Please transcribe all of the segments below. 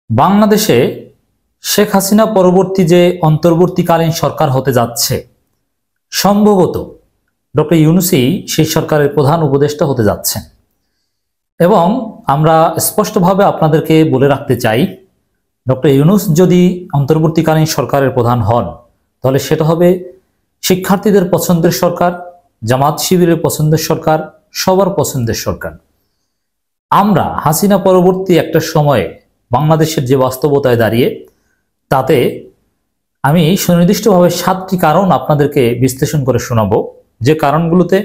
বাংলাদেশে শেখ হাসিনা পরবর্তী যে অন্তর্বর্তীকালীন সরকার হতে যাচ্ছে, সম্ভবত ডক্টর ইউনূসই সেই সরকারের প্রধান উপদেষ্টা হতে যাচ্ছেন। এবং আমরা স্পষ্টভাবে আপনাদেরকে বলে রাখতে চাই, ডক্টর ইউনূস যদি অন্তর্বর্তীকালীন সরকারের প্রধান হন, তাহলে সেটা হবে শিক্ষার্থীদের পছন্দের সরকার, জামাত শিবিরের পছন্দের সরকার, সবার পছন্দের সরকার। আমরা হাসিনা পরবর্তী একটা সময়ে বাংলাদেশের যে বাস্তবতায় দাঁড়িয়ে, তাতে আমি সুনির্দিষ্টভাবে 7টি কারণ আপনাদেরকে বিশ্লেষণ করে শোনাবো, যে কারণগুলোতে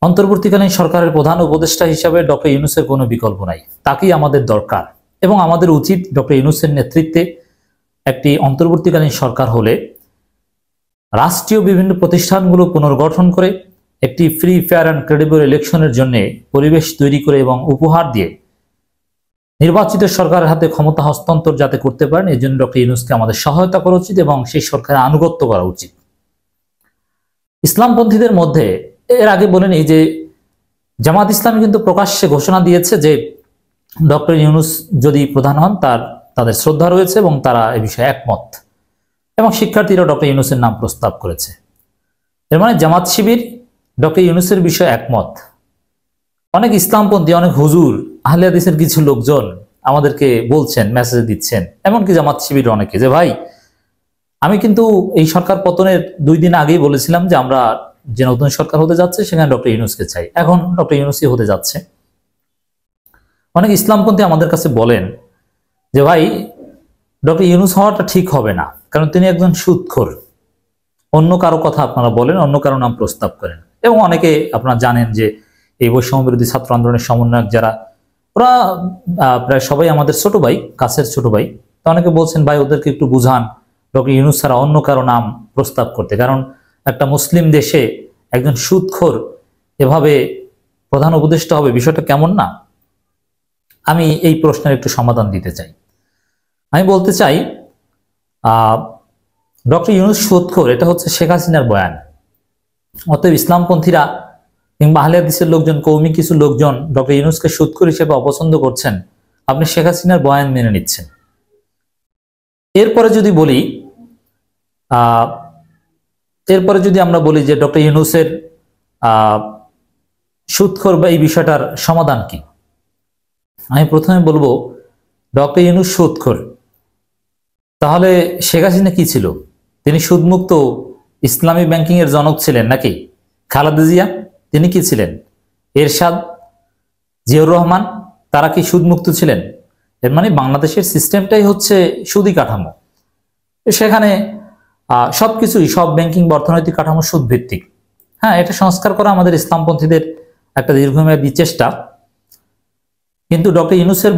অন্তর্বর্তীকালীন সরকারের প্রধান উপদেষ্টা হিসাবে ডক্টর ইউনূসের কোনো বিকল্প নাই, তাকেই আমাদের দরকার। এবং আমাদের উচিত ডক্টর ইউনূসের নেতৃত্বে একটি অন্তর্বর্তীকালীন সরকার হলে রাষ্ট্রীয় বিভিন্ন প্রতিষ্ঠানগুলো পুনর্গঠন করে একটি ফ্রি, ফেয়ার অ্যান্ড ক্রেডিবল ইলেকশনের জন্য পরিবেশ তৈরি করে এবং উপহার দিয়ে নির্বাচিত সরকারের হাতে ক্ষমতা হস্তান্তর যাতে করতে পারেন, এই জন্য ডক্টর ইউনূসকে আমাদের সহায়তা করা উচিত এবং সেই সরকারের আনুগত্য করা উচিত। ইসলামপন্থীদের মধ্যে এর আগে বলে নেই যে জামাত ইসলামী কিন্তু প্রকাশ্যে ঘোষণা দিয়েছে যে ডক্টর ইউনূস যদি প্রধান হন তাদের শ্রদ্ধা রয়েছে এবং তারা এ বিষয়ে একমত, এবং শিক্ষার্থীরা ডক্টর ইউনূসের নাম প্রস্তাব করেছে। এর মানে জামাত শিবির ডক্টর ইউনূসের বিষয়ে একমত। অনেক ইসলামপন্থী, অনেক হুজুর, আহলে হাদিসের কিছু লোকজন আমাদেরকে বলছেন, মেসেজ দিচ্ছেন, এমনকি জামাত শিবির অনেকে, যে ভাই, আমি কিন্তু এই সরকার পতনের 2 দিন আগেই বলেছিলাম যে আমরা যে নতুন সরকার হতে যাচ্ছে সেখানে ডক্টর ইউনূসকে চাই, এখন ডক্টর ইউনূসই হতে যাচ্ছে। অনেক ইসলামপন্থী আমাদের কাছে বলেন যে ভাই, ডক্টর ইউনূস হওয়াটা ঠিক হবে না, কারণ তিনি একজন সুদখোর। অন্য কারো কথা আপনারা বলেন, অন্য কারো নাম প্রস্তাব করেন। এবং অনেকে আপনারা জানেন যে এই বৈষম্য বিরোধী ছাত্র আন্দোলনের সমন্বয়ক যারা, ওরা প্রায় সবাই আমাদের ছোট ভাই, কাছের ছোট ভাই। তো অনেকে বলছেন ভাই ওদেরকে একটু বুঝান ডক্টর ইউনূস ছাড়া অন্য কারো নাম প্রস্তাব করতে, কারণ একটা মুসলিম দেশে একজন সুদখোর এভাবে প্রধান উপদেষ্টা হবে, বিষয়টা কেমন না? আমি এই প্রশ্নের একটু সমাধান দিতে চাই। আমি বলতে চাই, ডক্টর ইউনূস সুদখোর, এটা হচ্ছে শেখ হাসিনার বয়ান। অতএব ইসলামপন্থীরা কিংবা আহলে হাদিসের লোকজন, কৌমি কিছু লোকজন ডক্টর ইউনূসকে সুদখোর হিসেবে অপছন্দ করছেন, আপনি শেখ হাসিনার বয়ান মেনে নিচ্ছেন। এরপরে যদি আমরা বলি যে ডক্টর ইউনূসের সুদখোর বা এই বিষয়টার সমাধান কি, আমি প্রথমে বলবো ডক্টর ইউনূস সুদখোর, তাহলে শেখ হাসিনা কি ছিল? তিনি সুদমুক্ত ইসলামী ব্যাংকিং এর জনক ছিলেন নাকি? খালেদা জিয়া তিনি কি ছিলেন? এরশাদ, জিয়াউর রহমান, তারা কি সুদমুক্ত ছিলেন? এর মানে বাংলাদেশের সিস্টেমটাই হচ্ছে সুদী কাঠামো। সেখানে সবকিছুই, সব ব্যাংকিং বা অর্থনৈতিক কাঠামো সুদ ভিত্তিক। হ্যাঁ, এটা সংস্কার করা আমাদের ইসলামপন্থীদের একটা দীর্ঘমেয়াদী চেষ্টা। কিন্তু ডক্টর ইউনূসের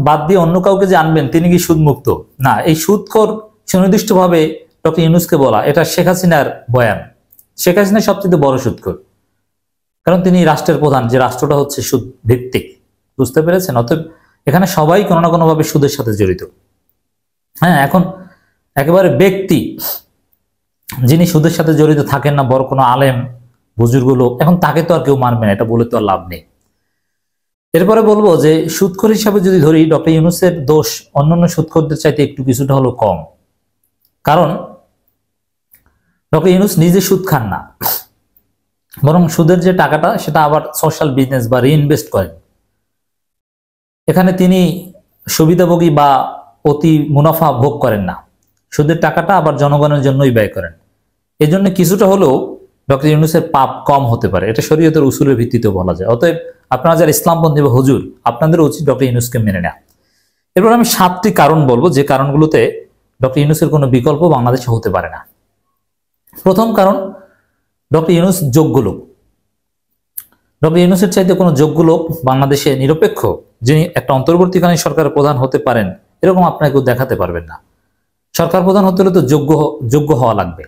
বাদ দিয়ে অন্য কাউকে যে আনবেন তিনি কি সুদমুক্ত? না, এই সুদখোর সুনির্দিষ্টভাবে ডক্টর ইউনূসকে বলা, এটা শেখ হাসিনার বয়ান। শেখ হাসিনা সবচেয়ে বড় সুদখোর, কারণ তিনি রাষ্ট্রের প্রধান, যে রাষ্ট্রটা হচ্ছে সুদ ভিত্তিক। বুঝতে পেরেছেন? অতএব এখানে সবাই কোনো না কোনোভাবে সুদের সাথে জড়িত। হ্যাঁ, এখন একেবারে ব্যক্তি যিনি সুদের সাথে জড়িত থাকেন না, বড় কোনো আলেম বুজুর্গ লোক, এখন তাকে তো আর কেউ মানবে না, এটা বলে তো আর লাভ নেই। এরপরে বলবো যে সুদখোর হিসাবে যদি ধরি, ডক্টর ইউনূসের দোষ অন্যান্য সুদখোরদের চাইতে একটু কিছুটা হলো কম। কারণ ডক্টর ইউনূস নিজে সুদ খান না, বরং সুদের যে টাকাটা সেটা আবার সোশ্যাল বিজনেস বা রিইনভেস্ট করেন। এখানে তিনি সুবিধাভোগী বা অতি মুনাফা ভোগ করেন না, সুদের টাকাটা আবার জনগণের জন্যই ব্যয় করেন। এই জন্য কিছুটা হলেও ডক্টর ইউনূসের পাপ কম হতে পারে, এটা শরীয়তের উসুলের ভিত্তিতে বলা যায়। অতএব আপনারা যারা ইসলামপন্থী বা হুজুর, আপনাদের উচিত ডক্টর ইউনূসকে মেনে নেওয়া। এরপর আমি 7টি কারণ বলবো, যে কারণগুলোতে ডক্টর ইউনূসের কোনো বিকল্প বাংলাদেশে হতে পারে না। প্রথম কারণ, ডক্টর ইউনূস যোগ্য লোক। ডক্টর ইউনূসের চাইতে কোনো যোগ্য লোক বাংলাদেশে নিরপেক্ষ, যিনি একটা অন্তর্বর্তীকালীন সরকারের প্রধান হতে পারেন, এরকম আপনাকে কেউ দেখাতে পারবেন না। সরকার প্রধান হতে হলে তো যোগ্য হওয়া লাগবে।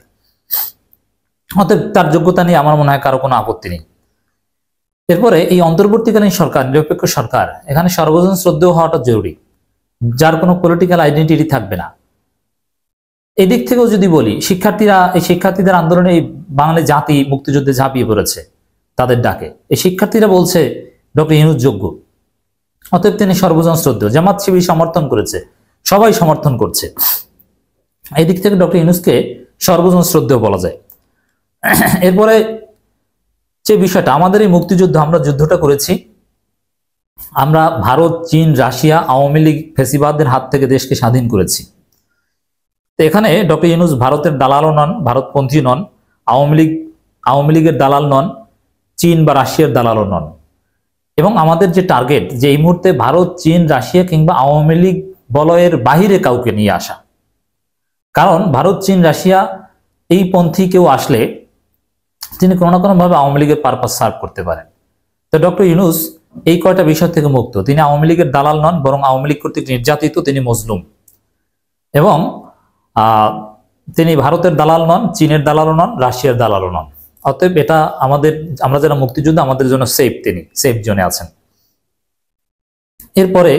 অতএব তার যোগ্যতা নিয়ে আমার মনে হয় কারো কোনো আপত্তি নেই। এরপরে এই অন্তর্বর্তীকালীন সরকার, নিরপেক্ষ সরকার, এখানে সর্বজন শ্রদ্ধেয় হওয়াটা জরুরি, যার কোনো পলিটিক্যাল আইডেন্টিটি থাকবে না। এদিক থেকেও যদি বলি, শিক্ষার্থীদের আন্দোলনে এই বাঙালি জাতি মুক্তিযুদ্ধে ঝাঁপিয়ে পড়েছে তাদের ডাকে। এই শিক্ষার্থীরা বলছে ডক্টর ইউনূস যোগ্য। অতএব তিনি সর্বজন শ্রদ্ধেয়। জামাত শিবির সমর্থন করেছে, সবাই সমর্থন করছে। এই দিক থেকে ডক্টর ইউনূসকে সর্বজন শ্রদ্ধেয় বলা যায়। এরপরে যে বিষয়টা, আমাদের এই মুক্তিযুদ্ধ, আমরা যুদ্ধটা করেছি, আমরা ভারত, চীন, রাশিয়া, আওয়ামী লীগ, ফেসিবাদদের হাত থেকে দেশকে স্বাধীন করেছি। তো এখানে ডক্টর ইউনূস ভারতের দালালও নন, ভারতপন্থী নন, আওয়ামী লীগের দালাল নন, চীন বা রাশিয়ার দালালও নন। এবং আমাদের যে টার্গেট, যে এই মুহূর্তে ভারত, চীন, রাশিয়া কিংবা আওয়ামী লীগ বলয়ের বাহিরে কাউকে নিয়ে আসা। কারণ ভারত, চীন, রাশিয়া এই পন্থী কেউ আসলে তিনি কোনো না কোনোভাবে আওয়ামী লীগের পারপাস সার্ভ করতে পারেন। তো ডক্টর ইউনূস এই কয়টা বিষয় থেকে মুক্ত। তিনি আওয়ামী লীগের দালাল নন, বরং আওয়ামী লীগ কর্তৃক নির্যাতিত তিনি মজলুম। এবং তিনি ভারতের দালাল নন, চীনের দালালও নন, রাশিয়ার দালালও নন। অতএব এটা আমরা যারা মুক্তিযুদ্ধ, আমাদের জন্য সেফ, তিনি সেফ জোনে আছেন। এরপরে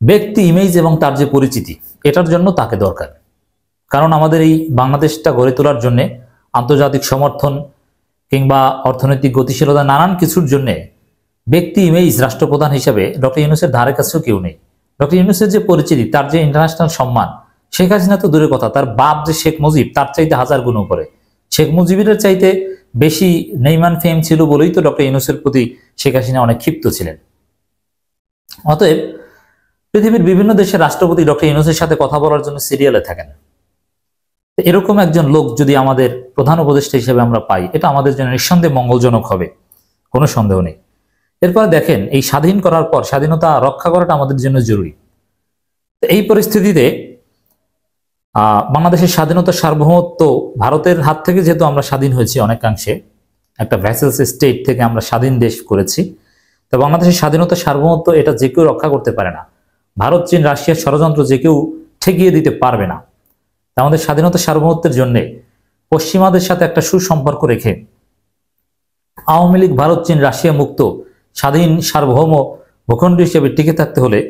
ব্যক্তি ইমেজ এবং তার যে পরিচিতি, এটার জন্য তাকে দরকার। কারণ আমাদের এই বাংলাদেশটা গড়ে তোলার জন্য আন্তর্জাতিক সমর্থন কিংবা অর্থনৈতিক গতিশীলতা, নানান কিছুর জন্য ব্যক্তি ইমেজ রাষ্ট্রপ্রধান হিসেবে ডক্টর ইউনূসের ধারে কাছেও কেউ নেই। ডক্টর ইউনূসের যে পরিচিতি, তার যে ইন্টারন্যাশনাল সম্মান, শেখ হাসিনা তো দূরের কথা, তার বাপ যে শেখ মুজিব, তার চাইতে 1000 গুণ উপরে। শেখ মুজিবের চাইতে বেশি নেইমান ফেম ছিল বলেই তো ডক্টর ইউনূসের প্রতি শেখ হাসিনা অনেক ক্ষিপ্ত ছিলেন। অতএব পৃথিবীর বিভিন্ন দেশের রাষ্ট্রপতি ডক্টর ইউনূসের সাথে কথা বলার জন্য সিরিয়ালে থাকেন। এরকম একজন লোক যদি আমাদের প্রধান উপদেষ্টা হিসেবে আমরা পাই, এটা আমাদের জন্য নিঃসন্দেহে মঙ্গলজনক হবে, কোনো সন্দেহ নেই। এরপর দেখেন, এই স্বাধীন করার পর স্বাধীনতা রক্ষা করাটা আমাদের জন্য জরুরি। এই পরিস্থিতিতে বাংলাদেশের স্বাধীনতার সার্বভৌমত্ব ভারতের হাত থেকে যেহেতু আমরা স্বাধীন হয়েছি, অনেকাংশে একটা ভ্যাসেলস স্টেট থেকে আমরা স্বাধীন দেশ করেছি, তো বাংলাদেশের স্বাধীনতার সার্বভৌমত্ব এটা যে কেউ রক্ষা করতে পারে না। ভারত, চীন, রাশিয়ার ষড়যন্ত্র যে কেউ ঠেকিয়ে দিতে পারবে না। আমাদের স্বাধীনতার সার্বভৌমত্বের জন্য পশ্চিমাদের সাথে একটা সুসম্পর্ক রেখে আওয়ামী লীগ, ভারত, চীন, রাশিয়া মুক্ত স্বাধীন সার্বভৌম ভূখণ্ড হিসেবে টিকে থাকতে হলে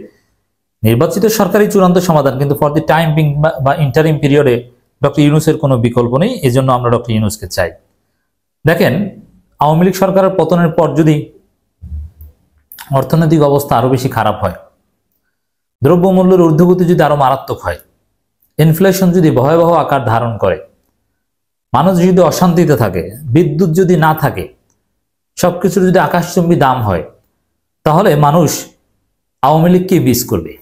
নির্বাচিত সরকারি চূড়ান্ত সমাধান, কিন্তু ফর দি টাইম বিং বা ইন্টারিম পিরিয়ডে ডক্টর ইউনূসের কোনো বিকল্প নেই। এজন্য আমরা ডক্টর ইউনূসকে চাই। দেখেন, আওয়ামী লীগ সরকারের পতনের পর যদি অর্থনৈতিক অবস্থা আরো বেশি খারাপ হয়, দ্রব্যমূল্যের ঊর্ধ্বগতি যদি আরো মারাত্মক হয়, ইনফ্লেশন যদি ভয়াবহ আকার ধারণ করে, মানুষ যদি অশান্তিতে থাকে, বিদ্যুৎ যদি না থাকে, সবকিছুর যদি আকাশচুম্বী দাম হয়, তাহলে মানুষ আওয়ামী লীগকে বিষ করবে।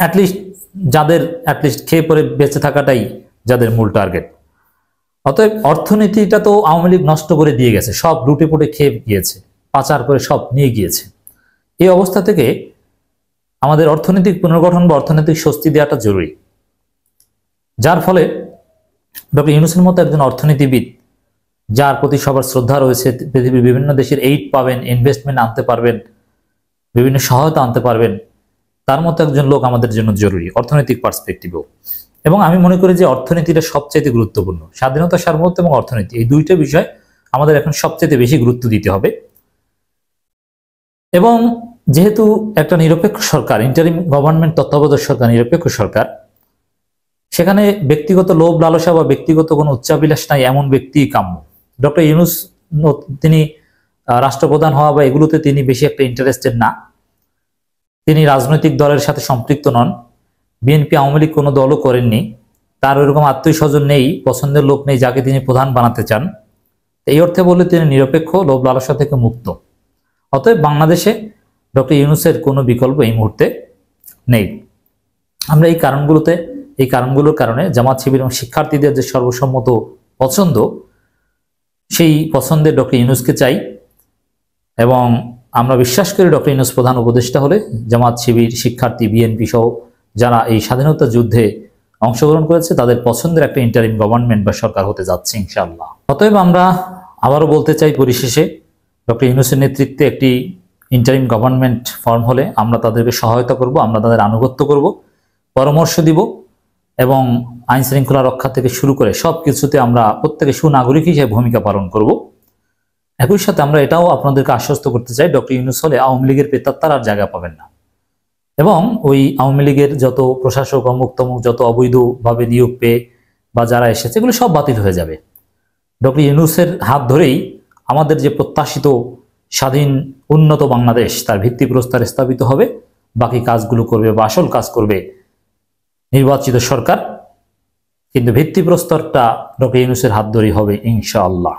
অ্যাটলিস্ট খেয়ে পরে বেঁচে থাকাটাই যাদের মূল টার্গেট। অতএব অর্থনীতিটা তো আওয়ামী লীগ নষ্ট করে দিয়ে গেছে, সব লুটে পুটে খেয়ে গিয়েছে, পাচার করে সব নিয়ে গিয়েছে। এই অবস্থা থেকে আমাদের অর্থনৈতিক পুনর্গঠন বা অর্থনৈতিক স্বস্তি দেওয়াটা জরুরি। যার ফলে ডক্টর ইউনূসের মতো একজন অর্থনীতিবিদ, যার প্রতি সবার শ্রদ্ধা রয়েছে, পৃথিবীর বিভিন্ন দেশের এইড পাবেন, ইনভেস্টমেন্ট আনতে পারবেন, বিভিন্ন সহায়তা আনতে পারবেন, তার মতো একজন লোক আমাদের জন্য জরুরি অর্থনৈতিক পার্সপেক্টিভেও। এবং আমি মনে করি যে অর্থনীতিটা সবচাইতে গুরুত্বপূর্ণ। স্বাধীনতা, সার্বভৌমত্ব এবং অর্থনীতি, এই দুইটা বিষয় আমাদের এখন সবচাইতে বেশি গুরুত্ব দিতে হবে। এবং যেহেতু একটা নিরপেক্ষ সরকার, ইন্টারিম গভর্নমেন্ট, তত্ত্বাবধায়ক সরকার, নিরপেক্ষ সরকার, সেখানে ব্যক্তিগত লোভ লালসা বা ব্যক্তিগত কোনো উচ্চাবিলাস নাই এমন ব্যক্তি কাম্য। ডক্টর ইউনূস তিনি রাষ্ট্রপ্রধান হওয়া বা এগুলোতে তিনি বেশি একটা ইন্টারেস্টেড না। তিনি রাজনৈতিক দলের সাথে সম্পৃক্ত নন, বিএনপি, আওয়ামী লীগ কোনো দলও করেননি, তার ওইরকম আত্মীয় স্বজন নেই, পছন্দের লোক নেই যাকে তিনি প্রধান বানাতে চান। এই অর্থে বললে তিনি নিরপেক্ষ, লোভ লালসা থেকে মুক্ত। অতএব বাংলাদেশে ডক্টর ইউনূসের কোনো বিকল্প এই মুহূর্তে নেই। আমরা এই কারণগুলোর কারণে জামাত শিবির এবং শিক্ষার্থীদের যে সর্বসম্মত পছন্দ, সেই পছন্দে ডক্টর ইউনূসকে চাই। এবং আমরা বিশ্বাস করি ডক্টর ইউনূস প্রধান উপদেষ্টা হলে জামাত শিবির, শিক্ষার্থী, বিএনপি সহ যারা এই স্বাধীনতা যুদ্ধে অংশগ্রহণ করেছে তাদের পছন্দের একটা ইন্টারিম গভর্নমেন্ট বা সরকার হতে যাচ্ছে ইনশাআল্লাহ। অতএব আমরা আবারও বলতে চাই, পরিশেষে ডক্টর ইউনূসের নেতৃত্বে একটি ইন্টারিম গভর্নমেন্ট ফর্ম হলে আমরা তাদেরকে সহায়তা করব, আমরা তাদের আনুগত্য করব, পরামর্শ দিব এবং আইন শৃঙ্খলা রক্ষা থেকে শুরু করে সব কিছুতে আমরা প্রত্যেকে সুনাগরিক হিসেবে ভূমিকা পালন করব। একই সাথে আমরা এটাও আপনাদেরকে আশ্বস্ত করতে চাই, ডক্টর ইউনূস হলে আওয়ামী লীগের প্রেতাত্মার আর জায়গা পাবেন না। এবং ওই আওয়ামী লীগের যত প্রশাসক, অমুক তমুক, যত অবৈধভাবে নিয়োগ পেয়ে বা যারা এসেছে, এগুলো সব বাতিল হয়ে যাবে। ডক্টর ইউনূসের হাত ধরেই আমাদের যে প্রত্যাশিত স্বাধীন উন্নত বাংলাদেশ তার ভিত্তিপ্রস্তর স্থাপিত হবে। বাকি কাজগুলো করবে বা আসল কাজ করবে নির্বাচিত সরকার, কিন্তু ভিত্তিপ্রস্তরটা ডক্টর ইউনূসের হাত ধরেই হবে ইনশাআল্লাহ।